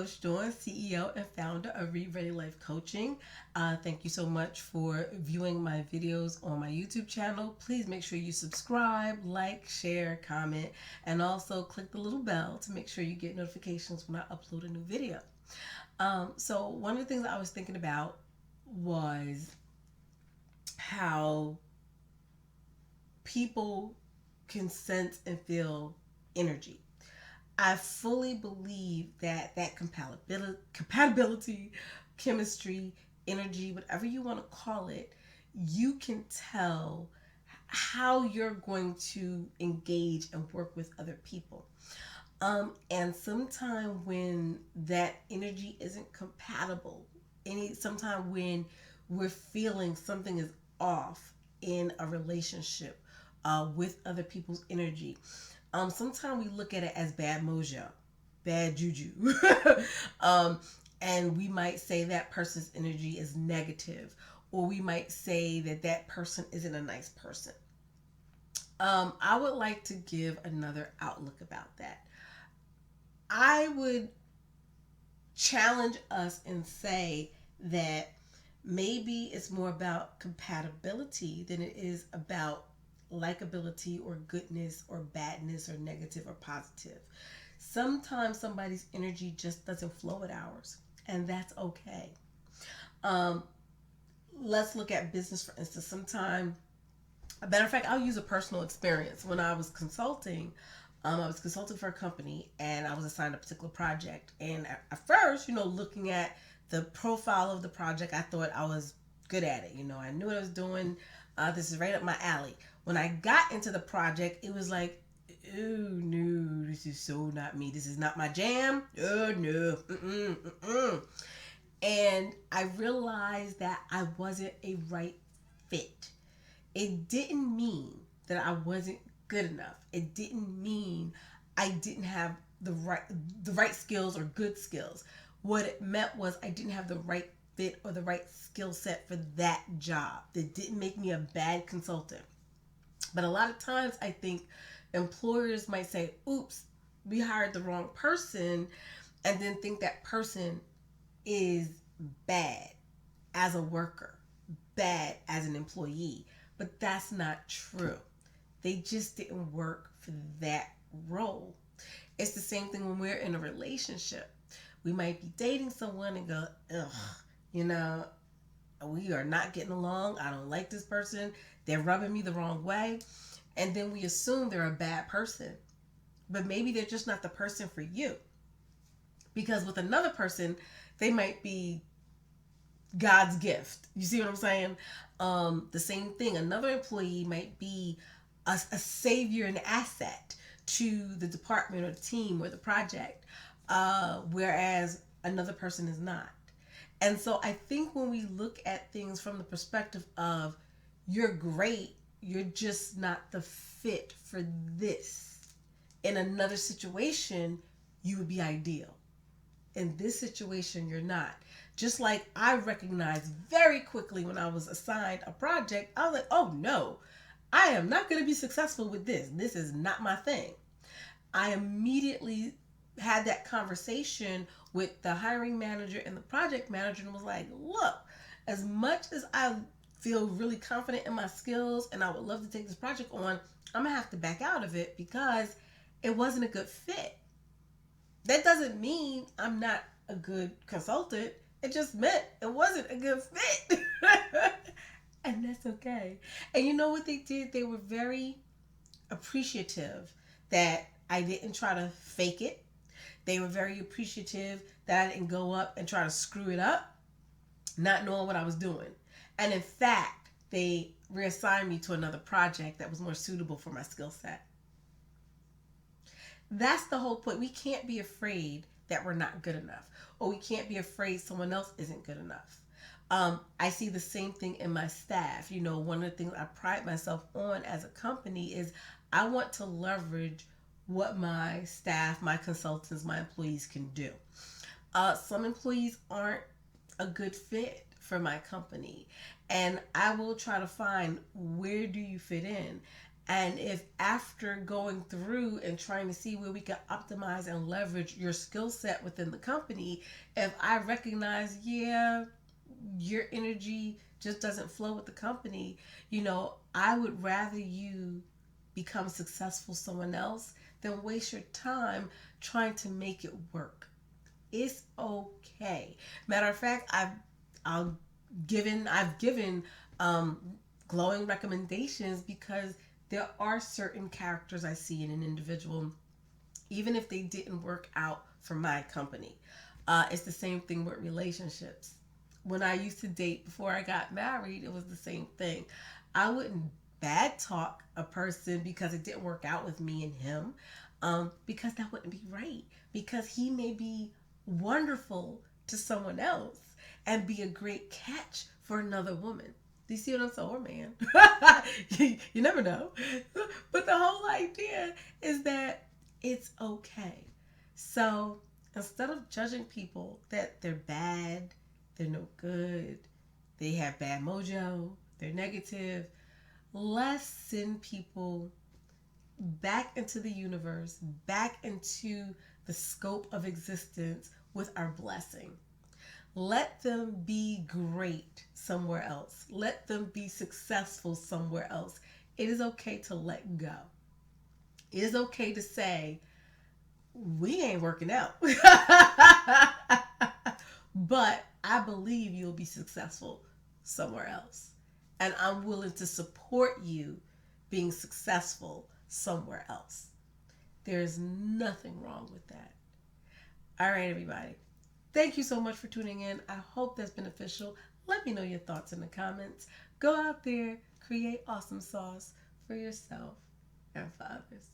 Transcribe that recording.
Coach Dawn, CEO and founder of Reid Ready Life Coaching. Thank you so much for viewing my videos on my YouTube channel. Please make sure you subscribe, like, share, comment, and also click the little bell to make sure you get notifications when I upload a new video. So one of the things I was thinking about was how people can sense and feel energy. I fully believe that compatibility, chemistry, energy, whatever you want to call it, you can tell how you're going to engage and work with other people. And sometime when that energy isn't compatible, sometime when we're feeling something is off in a relationship with other people's energy, sometimes we look at it as bad mojo, bad juju. um, and we might say that person's energy is negative, or we might say that person isn't a nice person. I would like to give another outlook about that. I would challenge us and say that maybe it's more about compatibility than it is about likability or goodness or badness or negative or positive. Sometimes somebody's energy just doesn't flow with ours, and that's okay. Um, let's look at business, for instance. Sometimes, a matter of fact, I'll use a personal experience. When I was consulting, I was consulting for a company and I was assigned a particular project. And at first, looking at the profile of the project, I thought I was good at it. I knew what I was doing. This is right up my alley. When I got into the project, it was like, oh no, this is so not me. This is not my jam. Oh no. Mm-mm, mm-mm. And I realized that I wasn't a right fit. It didn't mean that I wasn't good enough. It didn't mean I didn't have the right skills or good skills. What it meant was I didn't have the right fit or the right skill set for that job. That didn't make me a bad consultant. But a lot of times I think employers might say, oops, we hired the wrong person, and then think that person is bad as a worker, bad as an employee. But that's not true. They just didn't work for that role. It's the same thing when we're in a relationship. We might be dating someone and go, ugh, you know, we are not getting along. I don't like this person. They're rubbing me the wrong way. And then we assume they're a bad person. But maybe they're just not the person for you. Because with another person, they might be God's gift. You see what I'm saying? The same thing. Another employee might be a savior and asset to the department or the team or the project, whereas another person is not. And so I think when we look at things from the perspective of you're great, you're just not the fit for this. In another situation, you would be ideal. In this situation, you're not. Just like I recognized very quickly when I was assigned a project, I was like, oh no, I am not going to be successful with this. This is not my thing. I immediately had that conversation with the hiring manager and the project manager and was like, look, as much as I feel really confident in my skills and I would love to take this project on, I'm going to have to back out of it because it wasn't a good fit. That doesn't mean I'm not a good consultant. It just meant it wasn't a good fit. And that's okay. And you know what they did? They were very appreciative that I didn't try to fake it. They were very appreciative that I didn't go up and try to screw it up, not knowing what I was doing. And in fact, they reassigned me to another project that was more suitable for my skill set. That's the whole point. We can't be afraid that we're not good enough, or we can't be afraid someone else isn't good enough. I see the same thing in my staff. One of the things I pride myself on as a company is I want to leverage what my staff, my consultants, my employees can do. Some employees aren't a good fit for my company, and I will try to find where do you fit in. And if after going through and trying to see where we can optimize and leverage your skill set within the company, if I recognize, yeah, your energy just doesn't flow with the company, I would rather you become successful someone else than waste your time trying to make it work. It's okay. Matter of fact, I've given um, glowing recommendations because there are certain characters I see in an individual, even if they didn't work out for my company. It's the same thing with relationships. When I used to date before I got married, it was the same thing. I wouldn't bad talk a person because it didn't work out with me and him, because that wouldn't be right. Because he may be wonderful to someone else and be a great catch for another woman. Do you see what I'm saying? Or man. You never know. But the whole idea is that it's okay. So instead of judging people that they're bad, they're no good, they have bad mojo, they're negative, let's send people back into the universe, back into the scope of existence with our blessing. Let them be great somewhere else. Let them be successful somewhere else. It is okay to let go. It is okay to say, we ain't working out. But I believe you'll be successful somewhere else. And I'm willing to support you being successful somewhere else. There's nothing wrong with that. All right, everybody. Thank you so much for tuning in. I hope that's beneficial. Let me know your thoughts in the comments. Go out there, create awesome sauce for yourself and for others.